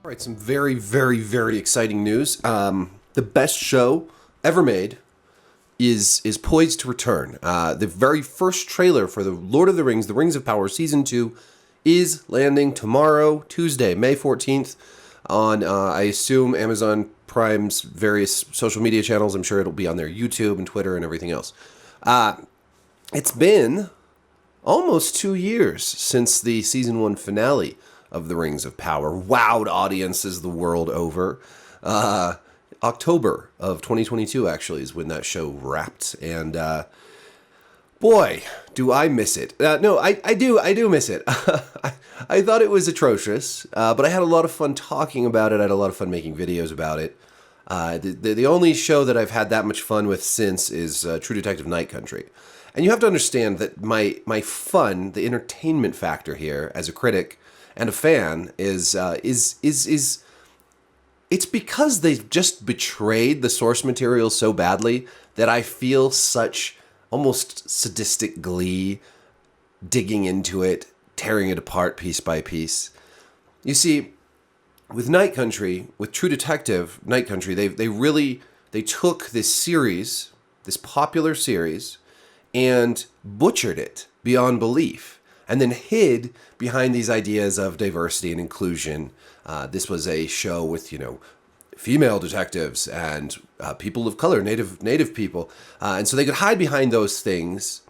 All right, some very, very, very exciting news. The best show ever made is poised to return. The very first trailer for the Lord of the Rings, The Rings of Power Season 2, is landing tomorrow, Tuesday, May 14th, on, I assume, Amazon Prime's various social media channels. I'm sure it'll be on their YouTube and Twitter and everything else. It's been almost 2 years since the season 1 finale of The Rings of Power wowed audiences the world over. October of 2022 actually is when that show wrapped, and boy, do I miss it. No, I do miss it. I thought it was atrocious, but I had a lot of fun talking about it. I had a lot of fun making videos about it. The only show that I've had that much fun with since is True Detective Night Country. And you have to understand that my fun, the entertainment factor here as a critic and a fan is it's because they've just betrayed the source material so badly that I feel such almost sadistic glee digging into it, tearing it apart piece by piece. You see, with Night Country, with True Detective Night Country, they took this series, this popular series, and butchered it beyond belief, and then hid behind these ideas of diversity and inclusion. This was a show with, female detectives and people of color, native people, and so they could hide behind those things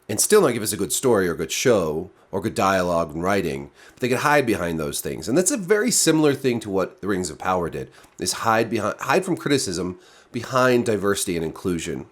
and still not give us a good story or good show or good dialogue and writing. But they could hide behind those things, and that's a very similar thing to what The Rings of Power did: is hide from criticism behind diversity and inclusion.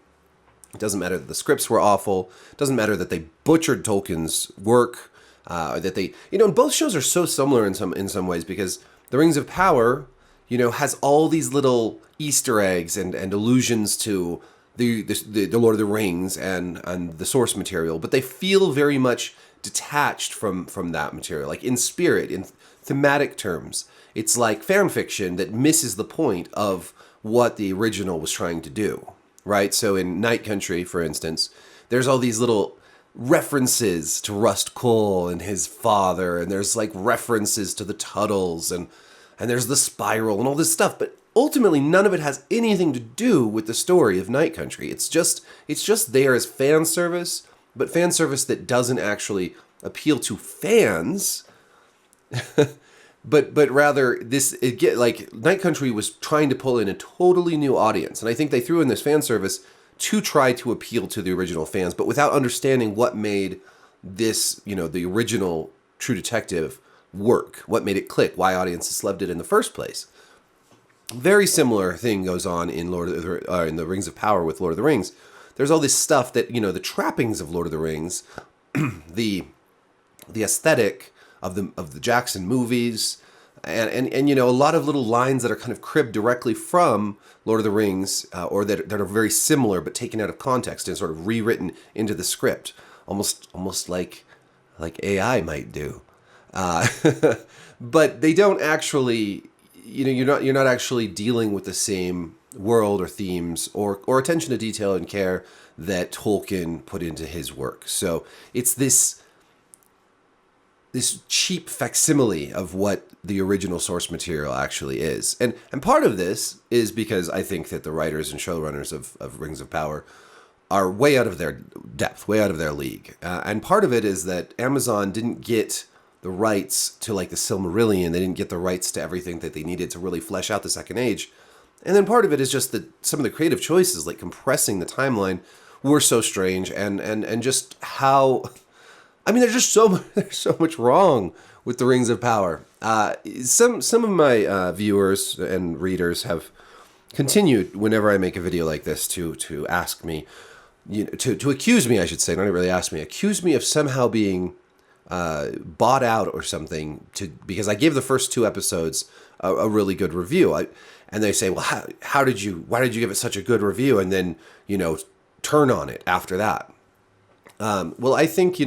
It doesn't matter that the scripts were awful. It doesn't matter that they butchered Tolkien's work. Or that they, and both shows are so similar in some ways, because The Rings of Power, has all these little Easter eggs and allusions to the Lord of the Rings and the source material, but they feel very much detached from that material, like in spirit, in thematic terms. It's like fan fiction that misses the point of what the original was trying to do. Right? So in Night Country, for instance, there's all these little references to Rust Cohle and his father, and there's like references to the Tuttles, and there's the Spiral and all this stuff, but ultimately none of it has anything to do with the story of Night Country. It's just there as fan service, but fan service that doesn't actually appeal to fans. But rather, Night Country was trying to pull in a totally new audience, and I think they threw in this fan service to try to appeal to the original fans, but without understanding what made this, the original True Detective work, what made it click, why audiences loved it in the first place. Very similar thing goes on in in the Rings of Power with Lord of the Rings. There's all this stuff that, the trappings of Lord of the Rings, the aesthetic of the Jackson movies, and a lot of little lines that are kind of cribbed directly from Lord of the Rings, or that are very similar but taken out of context and sort of rewritten into the script, almost like AI might do. But they don't actually, you're not actually dealing with the same world or themes or attention to detail and care that Tolkien put into his work. So it's this cheap facsimile of what the original source material actually is. And part of this is because I think that the writers and showrunners of Rings of Power are way out of their depth, way out of their league. And part of it is that Amazon didn't get the rights to the Silmarillion. They didn't get the rights to everything that they needed to really flesh out the Second Age. And then part of it is just that some of the creative choices, like compressing the timeline, were so strange, and just how... there's so much wrong with The Rings of Power. Some of my viewers and readers have continued, whenever I make a video like this, to ask me, to accuse me, I should say, not really ask me, accuse me of somehow being bought out or something, because I gave the first 2 episodes a really good review. And they say, well, why did you give it such a good review and then, turn on it after that? Well, I think,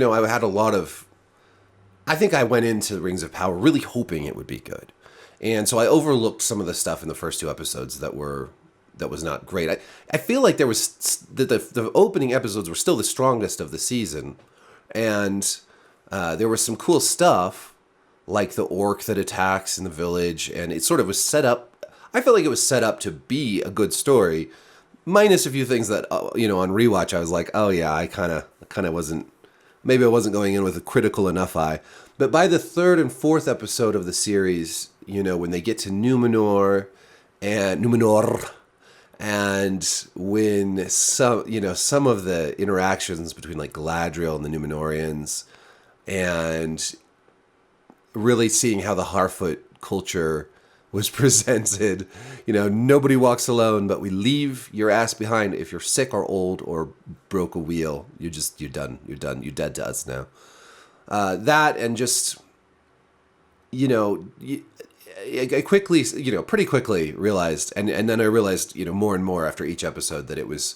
I think I went into Rings of Power really hoping it would be good. And so I overlooked some of the stuff in the first 2 episodes that was not great. I feel like there was, the opening episodes were still the strongest of the season. And there was some cool stuff, like the orc that attacks in the village, and it sort of was set up. I felt like it was set up to be a good story, minus a few things that on rewatch I was like, oh yeah, I kind of wasn't. Maybe I wasn't going in with a critical enough eye. But by the third and fourth episode of the series, when they get to Numenor, and when some of the interactions between like Galadriel and the Numenorians, and really seeing how the Harfoot culture was presented, nobody walks alone, but we leave your ass behind if you're sick or old or broke a wheel. You're done. You're dead to us now. That, and just, I quickly, pretty quickly realized, and then I realized, more and more after each episode that it was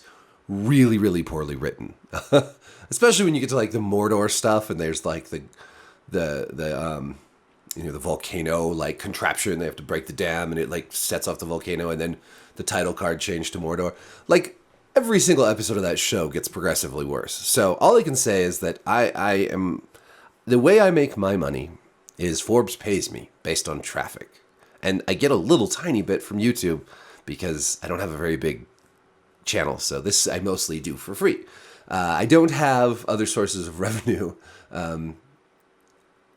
really, really poorly written. Especially when you get to like the Mordor stuff, and there's like the volcano like contraption. They have to break the dam, and it like sets off the volcano, and then the title card changed to Mordor. Like every single episode of that show gets progressively worse. So all I can say is that the way I make my money is Forbes pays me based on traffic. And I get a little tiny bit from YouTube because I don't have a very big channel. So this I mostly do for free. I don't have other sources of revenue.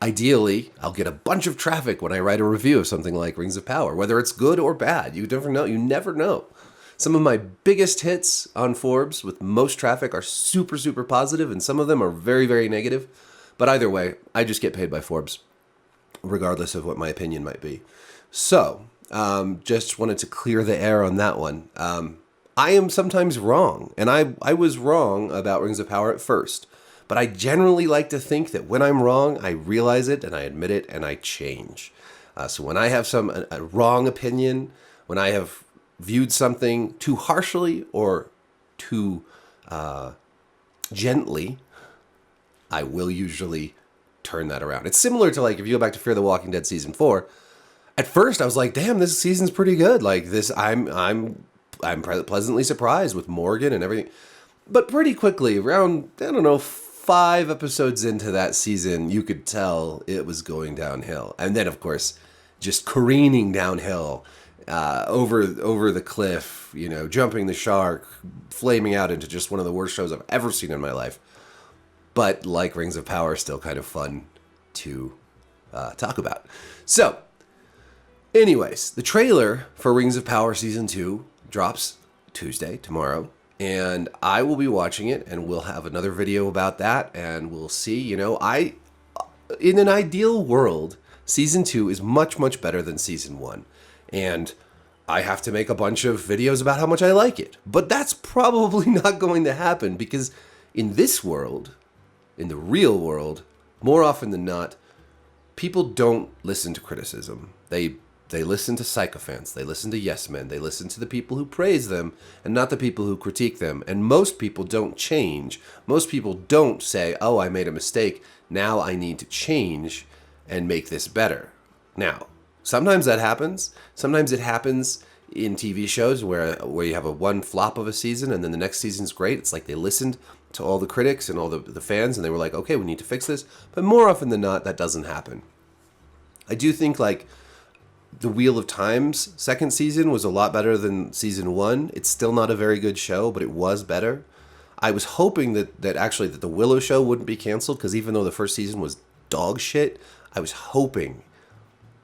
Ideally, I'll get a bunch of traffic when I write a review of something like Rings of Power, whether it's good or bad. You never know. You never know. Some of my biggest hits on Forbes with most traffic are super, super positive, and some of them are very, very negative. But either way, I just get paid by Forbes, regardless of what my opinion might be. So, just wanted to clear the air on that one. I am sometimes wrong, and I was wrong about Rings of Power at first. But I generally like to think that when I'm wrong, I realize it, and I admit it, and I change. So when I have a wrong opinion, when I have viewed something too harshly or too gently, I will usually turn that around. It's similar to like if you go back to Fear the Walking Dead season 4. At first, I was like, "Damn, this season's pretty good." Like this, I'm pleasantly surprised with Morgan and everything. But pretty quickly, around 5 episodes into that season, you could tell it was going downhill. And then, of course, just careening downhill over the cliff, jumping the shark, flaming out into just one of the worst shows I've ever seen in my life. But like Rings of Power, still kind of fun to talk about. So, anyways, the trailer for Rings of Power Season 2 drops Tuesday, tomorrow. And I will be watching it, and we'll have another video about that, and we'll see. In an ideal world, Season 2 is much, much better than Season 1. And I have to make a bunch of videos about how much I like it. But that's probably not going to happen, because in this world, in the real world, more often than not, people don't listen to criticism. They listen to sycophants. They listen to yes men. They listen to the people who praise them and not the people who critique them. And most people don't change. Most people don't say, oh, I made a mistake. Now I need to change and make this better. Now, sometimes that happens. Sometimes it happens in TV shows where you have one flop of a season and then the next season's great. It's like they listened to all the critics and all the fans and they were like, okay, we need to fix this. But more often than not, that doesn't happen. I do think like The Wheel of Time's second season was a lot better than season 1. It's still not a very good show, but it was better. I was hoping that the Willow show wouldn't be canceled, because even though the first season was dog shit, I was hoping,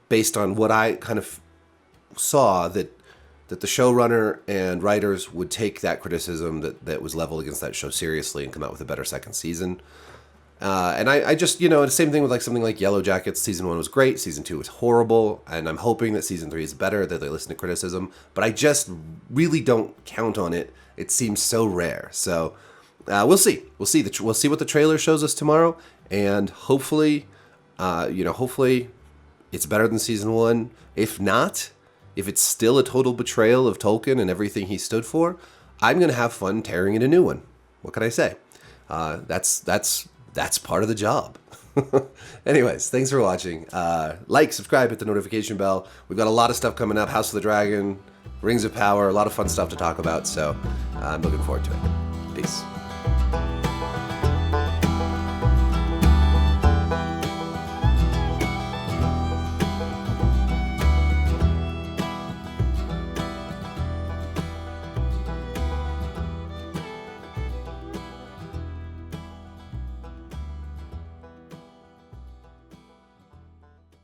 based on what I kind of saw, that the showrunner and writers would take that criticism that was leveled against that show seriously and come out with a better second season. And I just, the same thing with like something like Yellow Jackets. Season 1 was great. Season 2 was horrible. And I'm hoping that season 3 is better, that they listen to criticism. But I just really don't count on it. It seems so rare. So we'll see. We'll see what the trailer shows us tomorrow. And hopefully, hopefully it's better than season 1. If not, if it's still a total betrayal of Tolkien and everything he stood for, I'm going to have fun tearing in a new one. What can I say? That's part of the job. Anyways, thanks for watching. Like, subscribe, hit the notification bell. We've got a lot of stuff coming up. House of the Dragon, Rings of Power, a lot of fun stuff to talk about. So I'm looking forward to it. Peace.